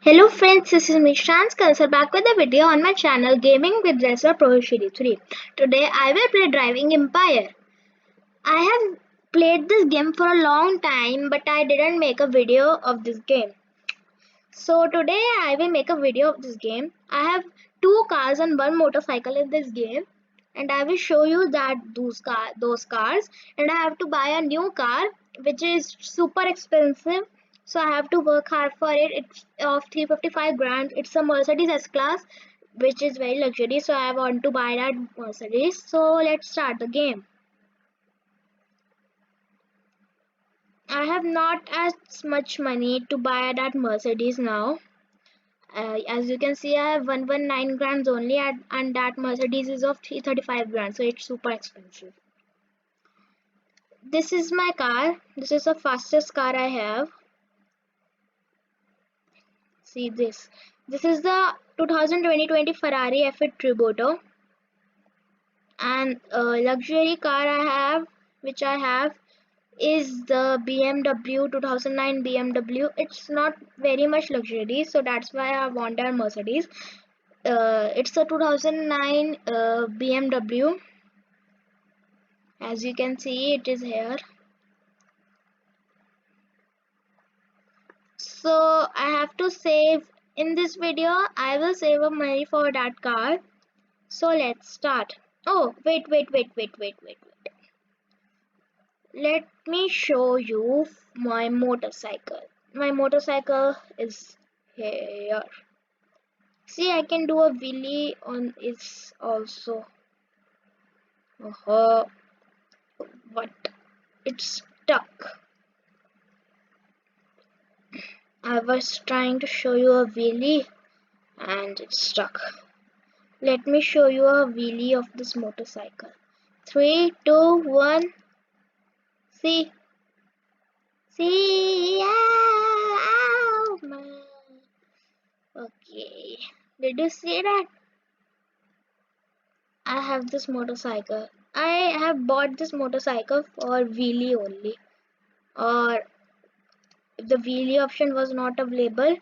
Hello friends, this is Mishan Skalsar back with a video on my channel Gaming with Racer Pro Series 3. Today I will play Driving Empire. I have played this game for a long time but I didn't make a video of this game. So today I will make a video of this game. I have two cars and one motorcycle in this game and I will show you that those cars, and I have to buy a new car which is super expensive, so I have to work hard for it. It's of 355 grand. It's a Mercedes S class which is very luxury, so I want to buy that Mercedes. So let's start the game. I have not as much money to buy that Mercedes now. As you can see, I have 119 grams only, and that Mercedes is of 335 grams, so it's super expensive. This is my car. This is the fastest car I have. See this. This is the 2020 Ferrari F8 Tributo, and luxury car which I have, is the BMW 2009 BMW. It's not very much luxury, so that's why I want a Mercedes. It's a 2009 BMW. As you can see, it is here. So I have to save. In this video I will save up money for that car. So let's start. Oh, wait. Let me show you my motorcycle. My motorcycle is here. See, I can do a wheelie on it also. What? It's stuck. I was trying to show you a wheelie and it's stuck. Let me show you a wheelie of this motorcycle. 3, 2, 1. See? See? Ow, man. Okay. Did you see that? I have this motorcycle. I have bought this motorcycle for wheelie only. Or if the wheelie option was not available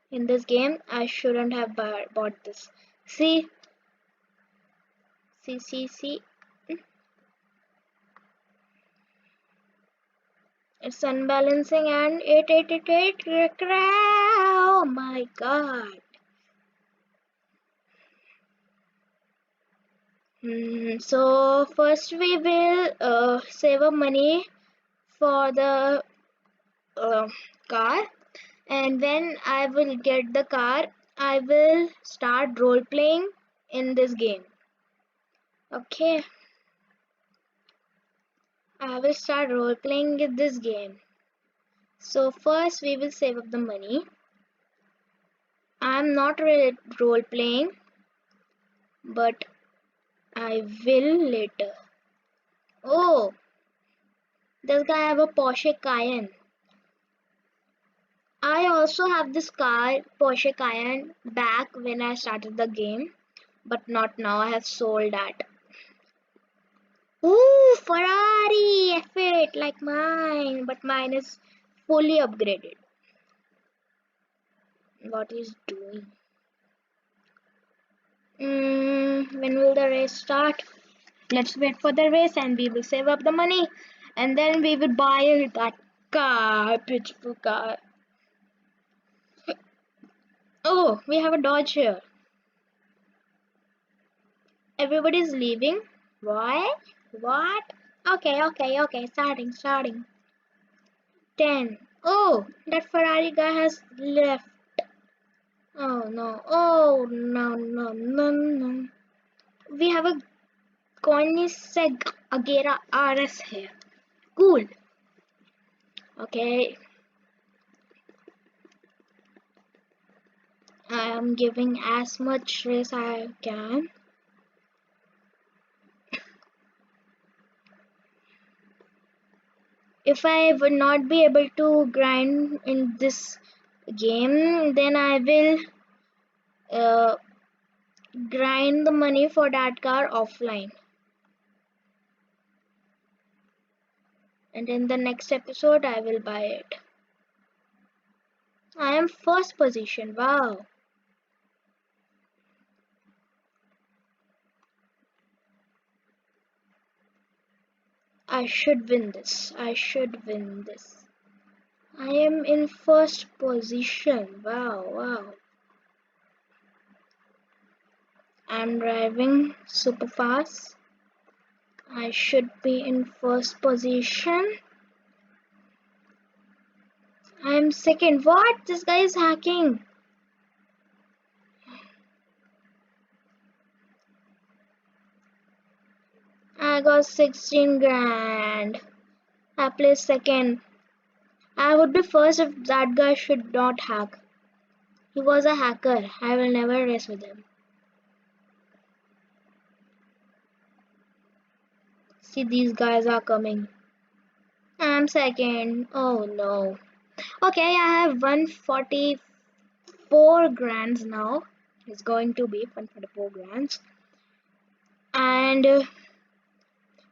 in this game, I shouldn't have bought this. See? See? It's unbalancing and it. Oh my god. So first we will save up money for the uh, car, and when I will get the car, I will start role playing in this game. Okay, I will start role playing in this game. So first we will save up the money. I'm not really role playing, but I will later. Oh, this guy have a Porsche Cayenne. I also have this car, Porsche Cayenne, back when I started the game, but not now. I have sold that. Ooh, Ferrari F8 like mine, but mine is fully upgraded. What is doing? When will the race start? Let's wait for the race and we will save up the money, and then we will buy that car, beautiful car. Oh, we have a Dodge here. Everybody's leaving. Why? What? Okay. Starting. 10. Oh, that Ferrari guy has left. Oh no. No. We have a Koenigsegg Agera RS here. Cool. Okay. I am giving as much race I can. If I would not be able to grind in this game, then I will uh, grind the money for that car offline. And in the next episode, I will buy it. I am first position. Wow. I should win this. I should win this. I am in first position. Wow, wow. I'm driving super fast. I should be in first position. I'm second. What? This guy is hacking. I got 16 grand. I placed second. I would be first if that guy should not hack. He was a hacker. I will never race with him. See, these guys are coming. I'm second. Oh no. Okay, I have 144 grands now. It's going to be 144 grands. And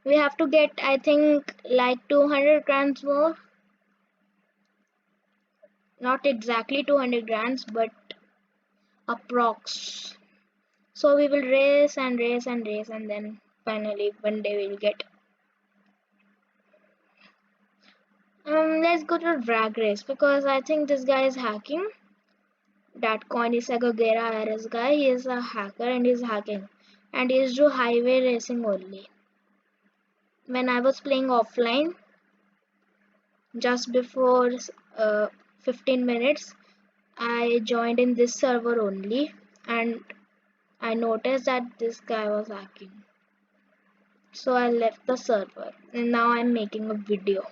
we have to get, I think, like 200 grands more. Not exactly 200 grands, but approx. So we will race and race and race, and then finally one day we'll get. Let's go to a drag race because I think this guy is hacking. That Koenigsegger Ares guy, he is a hacker and he's hacking, and he's do highway racing only. When I was playing offline, just before 15 minutes, I joined in this server only, and I noticed that this guy was hacking. So I left the server, and now I'm making a video.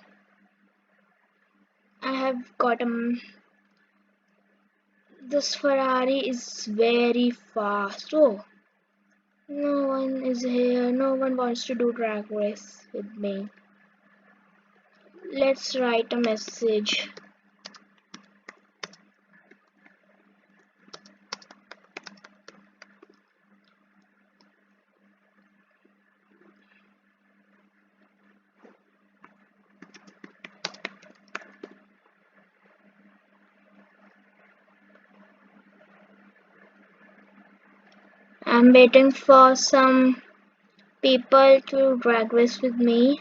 I have got this Ferrari is very fast. Oh, no one is here. No one wants to do drag race with me. Let's write a message. I'm waiting for some people to drag race with me.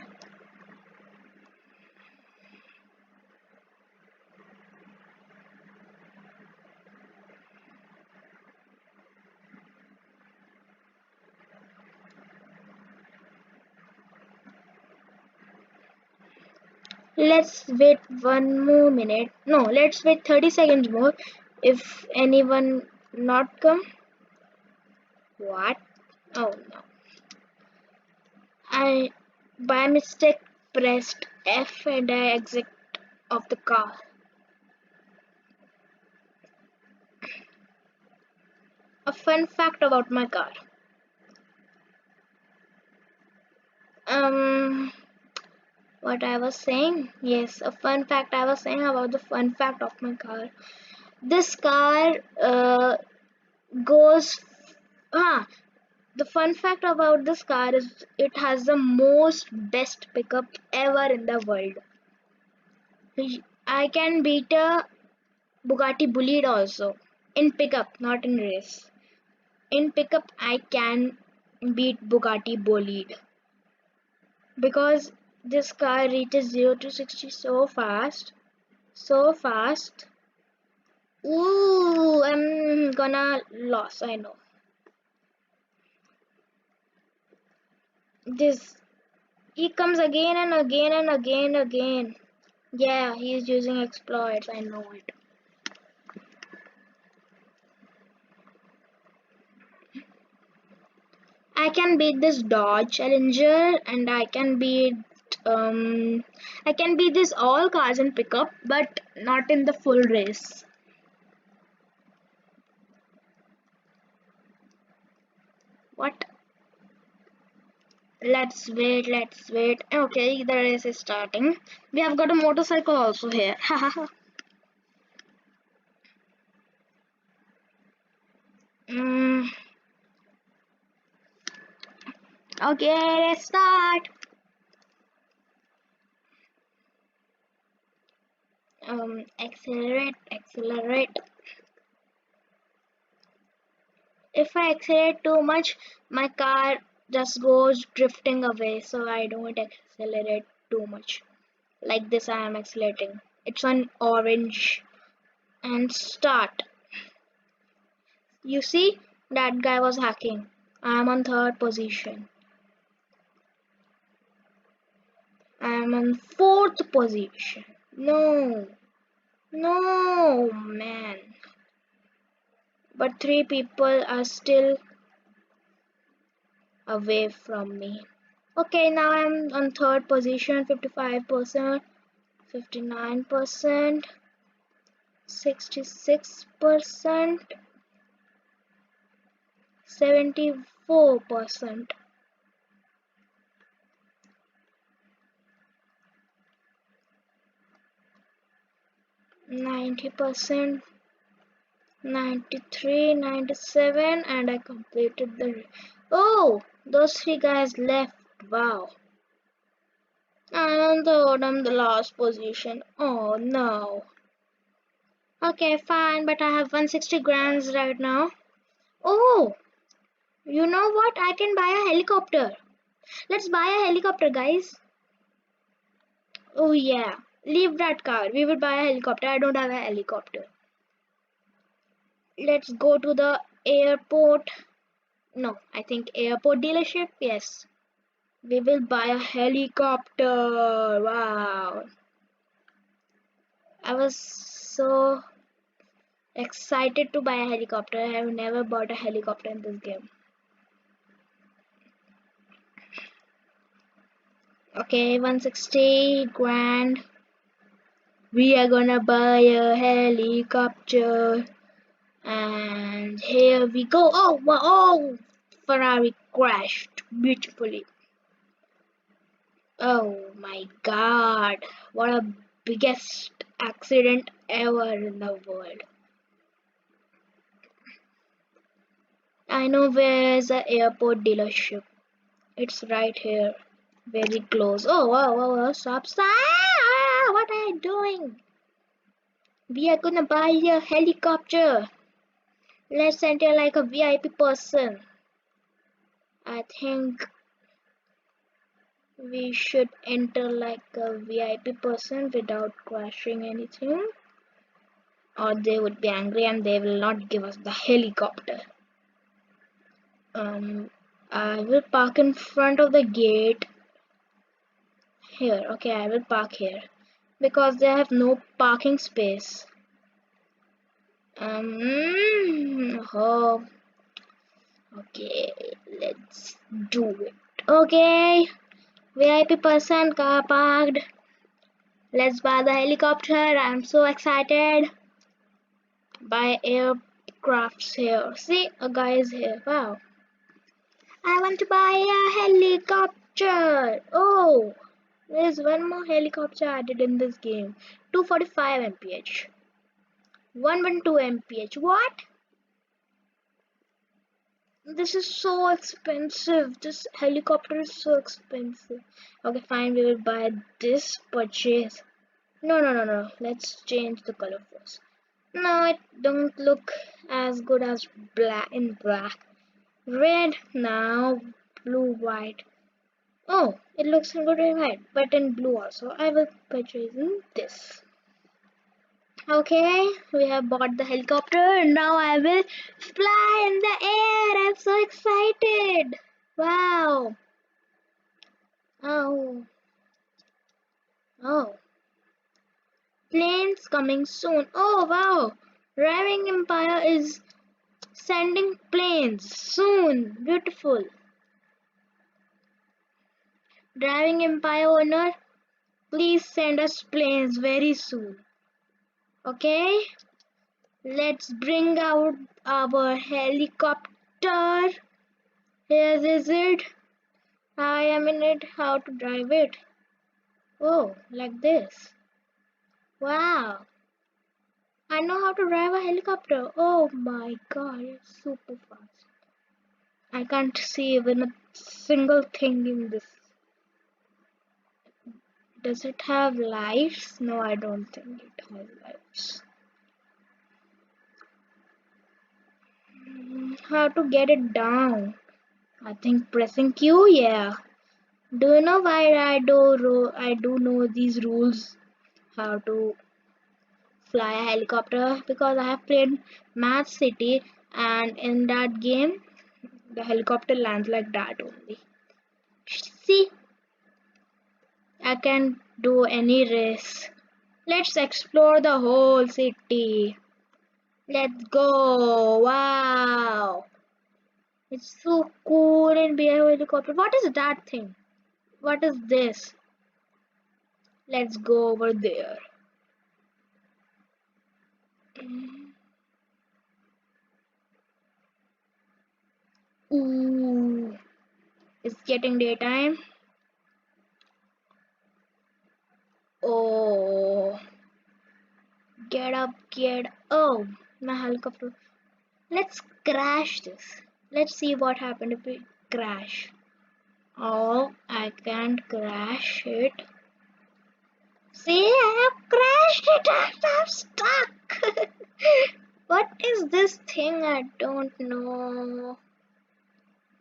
Let's wait one more minute. No, let's wait 30 seconds more. If anyone not come. What? Oh no. I by mistake pressed F and I exit of the car. A fun fact about my car. What I was saying? Yes, a fun fact I was saying about the fun fact of my car. This car goes. Ah, the fun fact about this car is it has the most best pickup ever in the world. I can beat a Bugatti Bolide also in pickup, not in race. In pickup, I can beat Bugatti Bolide because this car reaches 0 to 60 so fast, so fast. Ooh, I'm gonna lose, I know. This, he comes again and again and again and again. Yeah, he is using exploits, I know it. I can beat this Dodge Challenger and I can beat this all cars in pickup, but not in the full race. What? Let's wait, let's wait. Okay, the race is starting. We have got a motorcycle also here. mm, okay, let's start. Accelerate. If I accelerate too much, my car just goes drifting away, so I don't accelerate too much. Like this, I am accelerating. It's on orange and start. You see, that guy was hacking. I am on third position. I am on fourth position. No, no, man. But three people are still away from me. Okay, now I'm on third position, 55%, 59%, 66%, 74%. 90%, 93, 97, and I completed the. Oh, those three guys left. Wow. And on third, I'm the last position. Oh no. Okay, fine, but I have 160 grands right now. Oh, you know what? I can buy a helicopter. Let's buy a helicopter, guys. Oh yeah. Leave that car. We will buy a helicopter. I don't have a helicopter. Let's go to the airport. No, I think airport dealership. Yes. We will buy a helicopter. Wow. I was so excited to buy a helicopter. I have never bought a helicopter in this game. Okay, 160 grand. We are gonna buy a helicopter. And here we go. Oh, wow. Oh, Ferrari crashed beautifully. Oh my god. What a biggest accident ever in the world. I know where's the airport dealership. It's right here. Very close. Oh, wow, wow, wow. Stop, stop. Ah, what are you doing? We are gonna buy a helicopter. Let's enter like a VIP person. I think we should enter like a VIP person without crashing anything. Or they would be angry and they will not give us the helicopter. I will park in front of the gate. Here, okay, I will park here because they have no parking space. Oh, okay, let's do it. Okay, VIP person car parked. Let's buy the helicopter. I'm so excited. Buy aircrafts here. See, a guy is here. Wow. I want to buy a helicopter. Oh, there's one more helicopter added in this game. 245 mph. 112 mph. What? This is so expensive. This helicopter is so expensive. Okay, fine. We will buy this purchase. No, no, no, no. Let's change the color first. No, it don't look as good as black in black. Red now, blue, white. Oh, it looks good in white, but in blue also. I will purchase this. Okay, we have bought the helicopter. Now I will fly in the air. I'm so excited. Wow. Oh, oh. Planes coming soon. Oh, wow. Driving Empire is sending planes soon. Beautiful. Driving Empire owner, please send us planes very soon. Okay, let's bring out our helicopter. Here is it. I am in it. How to drive it? Oh, like this. Wow. I know how to drive a helicopter. Oh my god, it's super fast. I can't see even a single thing in this. Does it have lights? No, I don't think it has lights. How to get it down? I think pressing Q, yeah. Do you know why I do know these rules? How to fly a helicopter? Because I have played Match City, and in that game the helicopter lands like that only. See, I can do any race. Let's explore the whole city. Let's go. Wow. It's so cool in be a helicopter. What is that thing? What is this? Let's go over there. Ooh, it's getting daytime. Oh, get up, get. Oh, my helicopter. Let's crash this. Let's see what happened if we crash. Oh, I can't crash it. See, I have crashed it and I'm stuck. What is this thing? I don't know.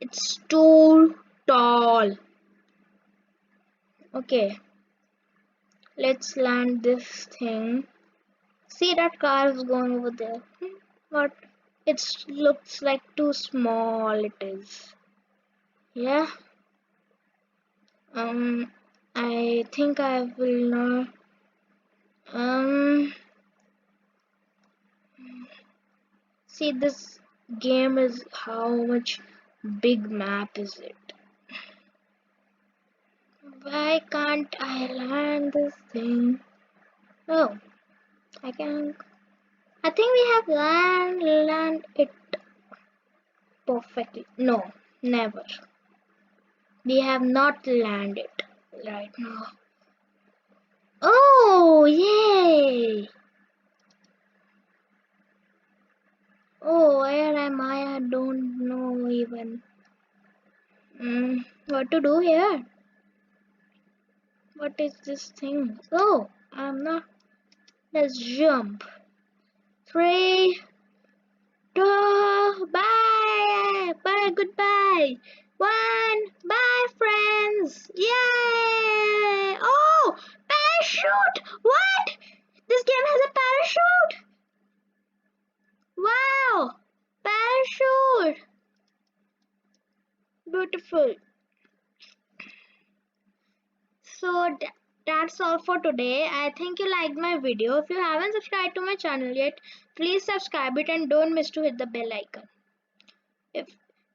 It's too tall. Okay, let's land this thing. See that car is going over there. What? It looks like too small. It is. Yeah. I think I will not. Um. See, this game is how much big map is it? Why can't I land this thing? Oh, I can. I think we have land it perfectly. No, never. We have not landed right now. Oh, yay! Oh, where am I? I don't know even. What to do here? What is this thing? Oh, I'm not. Let's jump. 3, 2, bye! Bye, goodbye! 1, bye, friends! Yay! Oh, parachute! What? This game has a parachute! Wow! Parachute! Beautiful. So that's all for today. I think you liked my video. If you haven't subscribed to my channel yet, please subscribe it and don't miss to hit the bell icon. If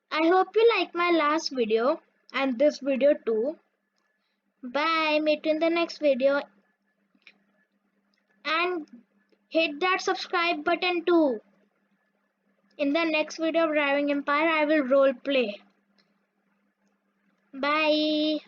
I hope you like my last video and this video too. Bye. Meet you in the next video and hit that subscribe button too. In the next video of Driving Empire, I will role play. Bye.